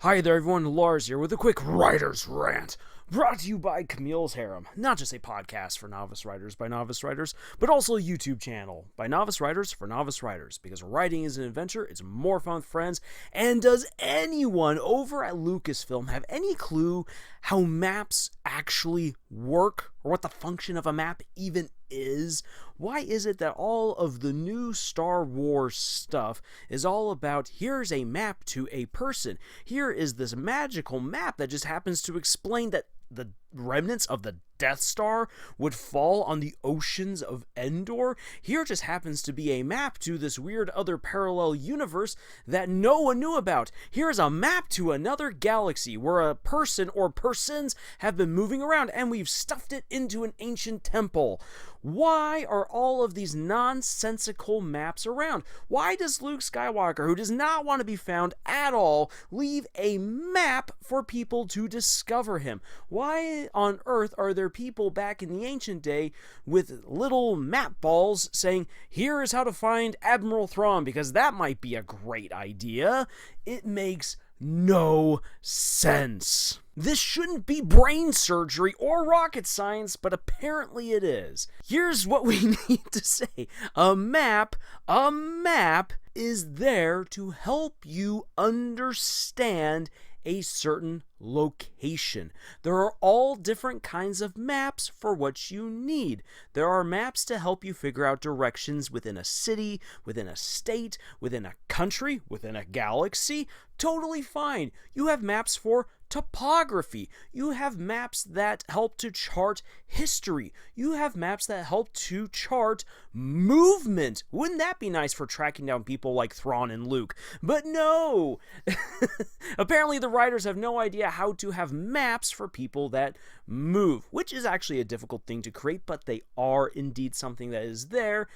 Hi there everyone, Lars here with a quick writer's rant, brought to you by Camille's Harem. Not just a podcast for novice writers by novice writers, but also a YouTube channel by novice writers for novice writers, because writing is an adventure, it's more fun with friends. And does anyone over at Lucasfilm have any clue how maps actually work, or what the function of a map even is? Why is it that all of the new Star Wars stuff is all about, here's a map to a person, here is this magical map that just happens to explain that the remnants of the Death Star would fall on the oceans of Endor? Here just happens to be a map to this weird other parallel universe that no one knew about. Here's a map to another galaxy where a person or persons have been moving around and we've stuffed it into an ancient temple. Why are all of these nonsensical maps around? Why does Luke Skywalker, who does not want to be found at all, leave a map for people to discover him? Why on earth are there people back in the ancient day with little map balls saying, here is how to find Admiral Thrawn, because that might be a great idea? It makes no sense. This shouldn't be brain surgery or rocket science, but apparently it is. Here's what we need to say. A map is there to help you understand a certain location. There are all different kinds of maps for what you need. There are maps to help you figure out directions within a city, within a state, within a country, within a galaxy. Totally fine. You have maps for topography. You have maps that help to chart history. You have maps that help to chart movement. Wouldn't that be nice for tracking down people like Thrawn and Luke? But no! Apparently the writers have no idea how to have maps for people that move, which is actually a difficult thing to create, but they are indeed something that is there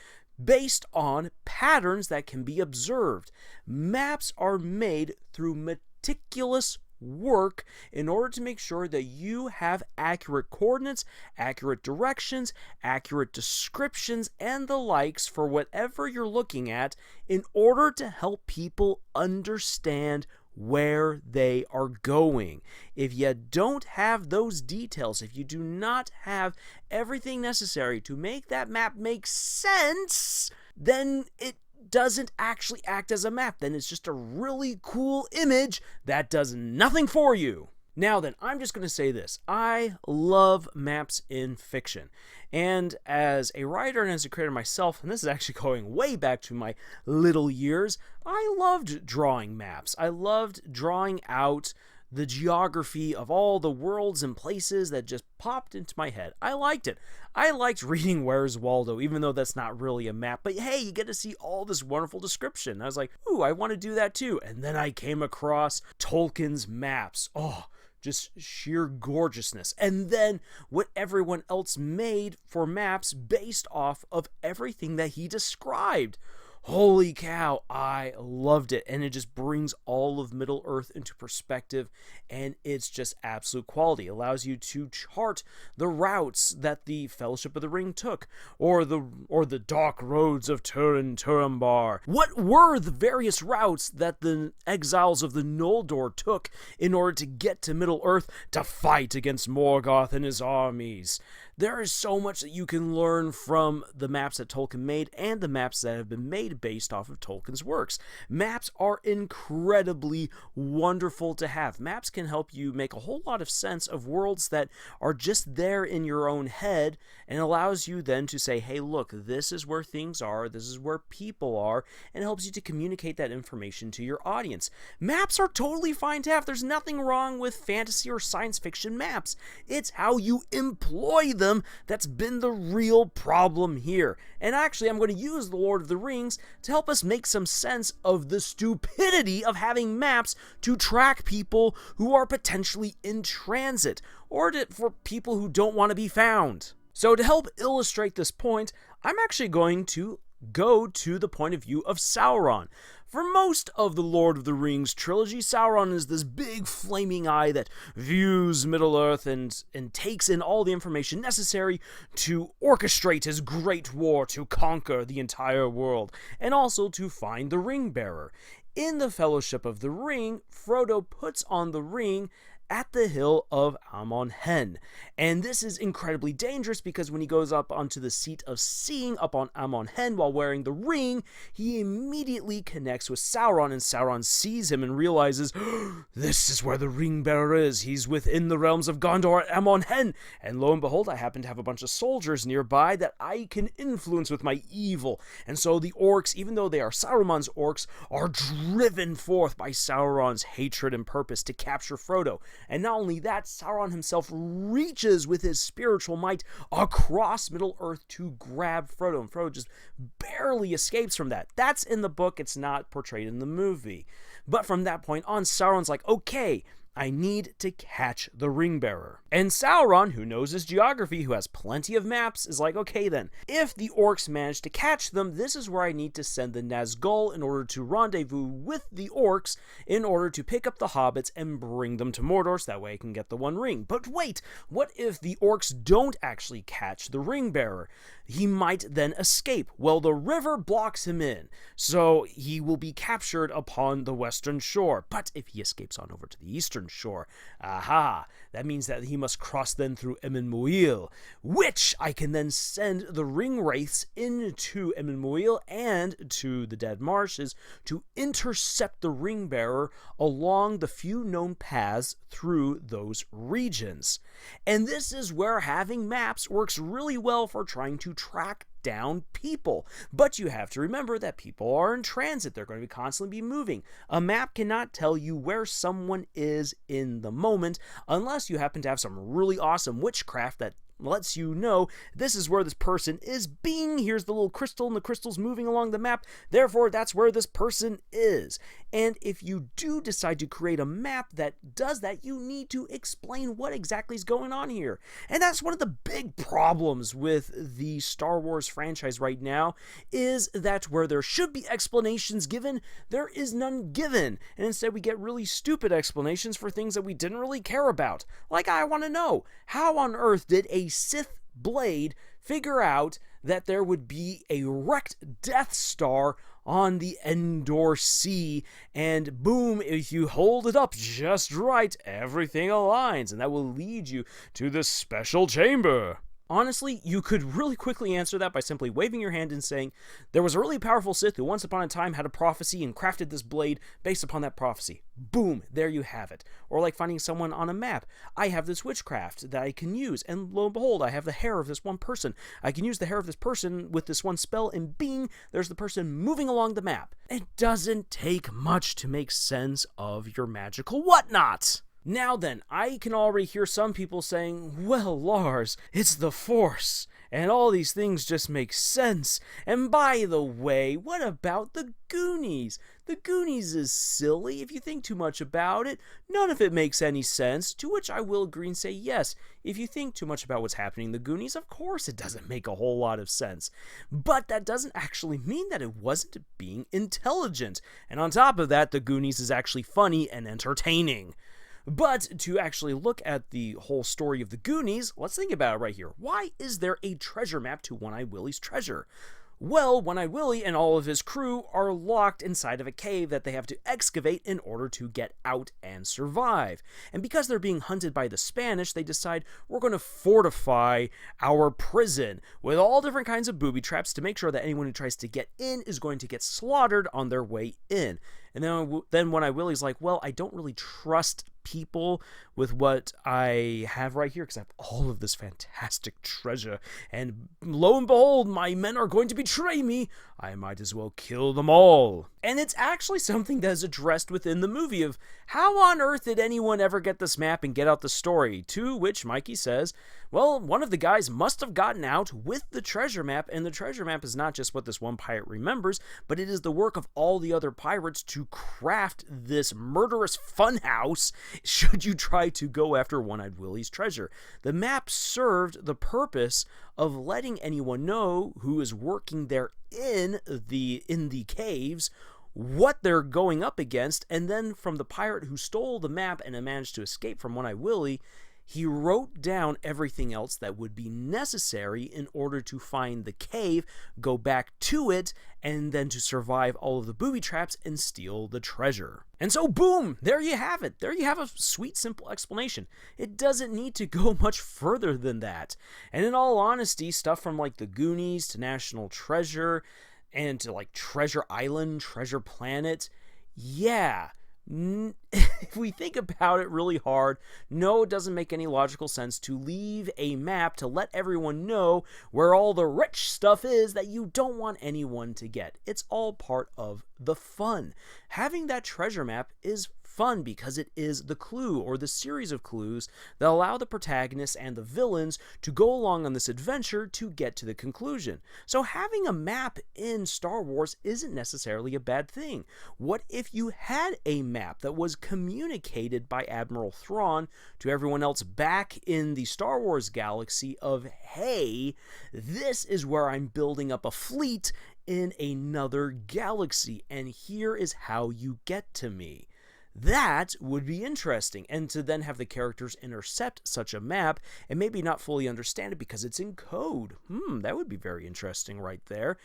based on patterns that can be observed. Maps are made through meticulous work in order to make sure that you have accurate coordinates, accurate directions, accurate descriptions, and the likes for whatever you're looking at in order to help people understand where they are going. If you don't have those details, if you do not have everything necessary to make that map make sense, then it doesn't actually act as a map. Then it's just a really cool image that does nothing for you. Now then, I'm just going to say this. I love maps in fiction. And as a writer and as a creator myself, and this is actually going way back to my little years, I loved drawing maps. I loved drawing out the geography of all the worlds and places that just popped into my head. I liked it. I liked reading Where's Waldo, even though that's not really a map. But hey, you get to see all this wonderful description. I was like, ooh, I want to do that too. And then I came across Tolkien's maps. Oh, just sheer gorgeousness. And then what everyone else made for maps based off of everything that he described. Holy cow, I loved it, and it just brings all of Middle-earth into perspective, and it's just absolute quality. It allows you to chart the routes that the Fellowship of the Ring took, or the dark roads of Turin Turambar. What were the various routes that the exiles of the Noldor took in order to get to Middle-earth to fight against Morgoth and his armies? There is so much that you can learn from the maps that Tolkien made and the maps that have been made based off of Tolkien's works. Maps are incredibly wonderful to have. Maps can help you make a whole lot of sense of worlds that are just there in your own head, and allows you then to say, hey, look, this is where things are, this is where people are, and helps you to communicate that information to your audience. Maps are totally fine to have. There's nothing wrong with fantasy or science fiction maps. It's how you employ them that's been the real problem here. And actually, I'm going to use The Lord of the Rings to help us make some sense of the stupidity of having maps to track people who are potentially in transit, or for people who don't want to be found. So to help illustrate this point, I'm actually going to go to the point of view of Sauron. For most of the Lord of the Rings trilogy, Sauron is this big flaming eye that views Middle-earth and takes in all the information necessary to orchestrate his great war to conquer the entire world, and also to find the Ring-Bearer. In the Fellowship of the Ring, Frodo puts on the ring at the hill of Amon Hen. And this is incredibly dangerous because when he goes up onto the seat of seeing up on Amon Hen while wearing the ring, he immediately connects with Sauron, and Sauron sees him and realizes, this is where the ring bearer is. He's within the realms of Gondor at Amon Hen. And lo and behold, I happen to have a bunch of soldiers nearby that I can influence with my evil. And so the orcs, even though they are Saruman's orcs, are driven forth by Sauron's hatred and purpose to capture Frodo. And not only that, Sauron himself reaches with his spiritual might across Middle-earth to grab Frodo, and Frodo just barely escapes from that. That's in the book, it's not portrayed in the movie. But from that point on, Sauron's like, okay, I need to catch the ring bearer. And Sauron, who knows his geography, who has plenty of maps, is like, okay then, if the orcs manage to catch them, this is where I need to send the Nazgul in order to rendezvous with the orcs in order to pick up the hobbits and bring them to Mordor so that way I can get the One Ring. But wait, what if the orcs don't actually catch the ring bearer? He might then escape. Well, the river blocks him in, so he will be captured upon the western shore. But if he escapes on over to the eastern shore, aha, that means that he must cross then through Emyn Muil, which I can then send the ring wraiths into Emyn Muil and to the Dead Marshes to intercept the ring bearer along the few known paths through those regions. And this is where having maps works really well for trying to track down people. But you have to remember that people are in transit. They're going to constantly be moving. A map cannot tell you where someone is in the moment unless you happen to have some really awesome witchcraft that lets you know this is where this person is being. Here's the little crystal, and the crystal's moving along the map. Therefore, that's where this person is. And if you do decide to create a map that does that, you need to explain what exactly is going on here. And that's one of the big problems with the Star Wars franchise right now, is that where there should be explanations given, there is none given. And instead we get really stupid explanations for things that we didn't really care about. Like, I want to know, how on earth did a Sith blade figure out that there would be a wrecked Death Star on the Endor Sea, and boom, if you hold it up just right, everything aligns, and that will lead you to the special chamber? Honestly, you could really quickly answer that by simply waving your hand and saying, there was a really powerful Sith who once upon a time had a prophecy and crafted this blade based upon that prophecy. Boom, there you have it. Or like finding someone on a map. I have this witchcraft that I can use, and lo and behold, I have the hair of this one person. I can use the hair of this person with this one spell, and bing, there's the person moving along the map. It doesn't take much to make sense of your magical whatnots. Now then, I can already hear some people saying, well, Lars, it's the Force, and all these things just make sense. And by the way, what about the Goonies? The Goonies is silly if you think too much about it. None of it makes any sense, to which I will agree and say yes. If you think too much about what's happening in the Goonies, of course it doesn't make a whole lot of sense. But that doesn't actually mean that it wasn't being intelligent. And on top of that, the Goonies is actually funny and entertaining. But to actually look at the whole story of the Goonies, let's think about it right here. Why is there a treasure map to One-Eyed Willie's treasure? Well, One-Eyed Willie and all of his crew are locked inside of a cave that they have to excavate in order to get out and survive. And because they're being hunted by the Spanish, they decide we're going to fortify our prison with all different kinds of booby traps to make sure that anyone who tries to get in is going to get slaughtered on their way in. And then One-Eyed Willie's like, well, I don't really trust people with what I have right here because I have all of this fantastic treasure, and lo and behold, my men are going to betray me. I might as well kill them all. And it's actually something that is addressed within the movie of how on earth did anyone ever get this map and get out the story, to which Mikey says, well, one of the guys must have gotten out with the treasure map, and the treasure map is not just what this one pirate remembers, but it is the work of all the other pirates to craft this murderous funhouse should you try to go after One-Eyed Willie's treasure. The map served the purpose of letting anyone know who is working there in the caves what they're going up against, and then from the pirate who stole the map and managed to escape from One-Eyed Willie, he wrote down everything else that would be necessary in order to find the cave, go back to it, and then to survive all of the booby traps and steal the treasure. And so boom, there you have it. There you have a sweet, simple explanation. It doesn't need to go much further than that. And in all honesty, stuff from like the Goonies to National Treasure and to like Treasure Island, Treasure Planet, yeah. If we think about it really hard, no, it doesn't make any logical sense to leave a map to let everyone know where all the rich stuff is that you don't want anyone to get. It's all part of the fun. Having that treasure map is fun because it is the clue or the series of clues that allow the protagonists and the villains to go along on this adventure to get to the conclusion. So having a map in Star Wars isn't necessarily a bad thing. What if you had a map that was communicated by Admiral Thrawn to everyone else back in the Star Wars galaxy of, hey, this is where I'm building up a fleet in another galaxy, and here is how you get to me. That would be interesting, and to then have the characters intercept such a map and maybe not fully understand it because it's in code. That would be very interesting right there.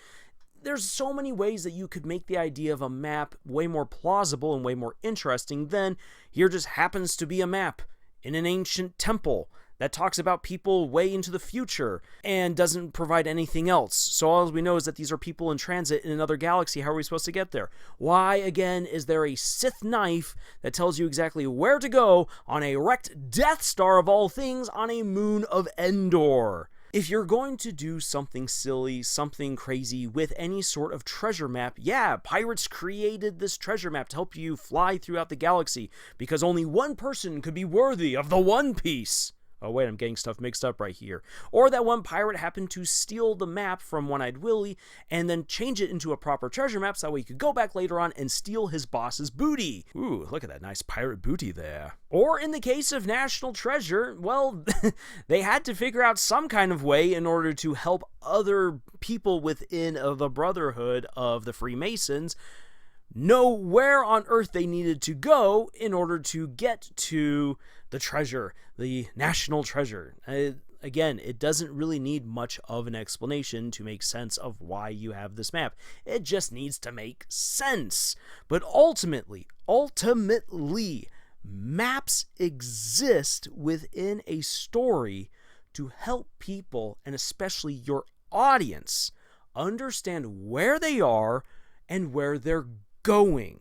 There's so many ways that you could make the idea of a map way more plausible and way more interesting than here just happens to be a map in an ancient temple that talks about people way into the future and doesn't provide anything else. So all we know is that these are people in transit in another galaxy. How are we supposed to get there? Why, again, is there a Sith knife that tells you exactly where to go on a wrecked Death Star of all things on a moon of Endor? If you're going to do something silly, something crazy with any sort of treasure map, yeah, pirates created this treasure map to help you fly throughout the galaxy because only one person could be worthy of the One Piece. Oh wait, I'm getting stuff mixed up right here. Or that one pirate happened to steal the map from One-Eyed Willy and then change it into a proper treasure map so that way you could go back later on and steal his boss's booty. Ooh, look at that nice pirate booty there. Or in the case of National Treasure, well, they had to figure out some kind of way in order to help other people within the Brotherhood of the Freemasons know where on earth they needed to go in order to get to the treasure, the National Treasure. Again, it doesn't really need much of an explanation to make sense of why you have this map. It just needs to make sense. But ultimately, maps exist within a story to help people, and especially your audience, understand where they are and where they're going.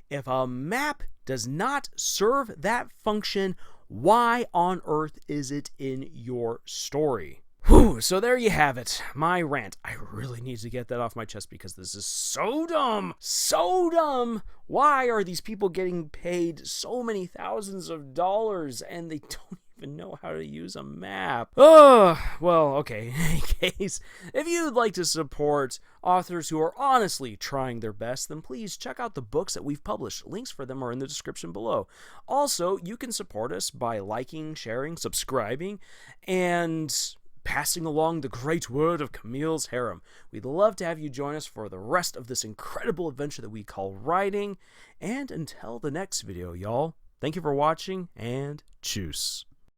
If a map does not serve that function, why on earth is it in your story? Whew, so there you have it, my rant. I really need to get that off my chest because this is so dumb. So dumb. Why are these people getting paid so many thousands of dollars and they don't even know how to use a map? Oh, well, okay. In any case, if you'd like to support authors who are honestly trying their best, then please check out the books that we've published. Links for them are in the description below. Also, you can support us by liking, sharing, subscribing, and passing along the great word of Camille's Harem. We'd love to have you join us for the rest of this incredible adventure that we call writing. And until the next video, y'all, thank you for watching, and tschüss.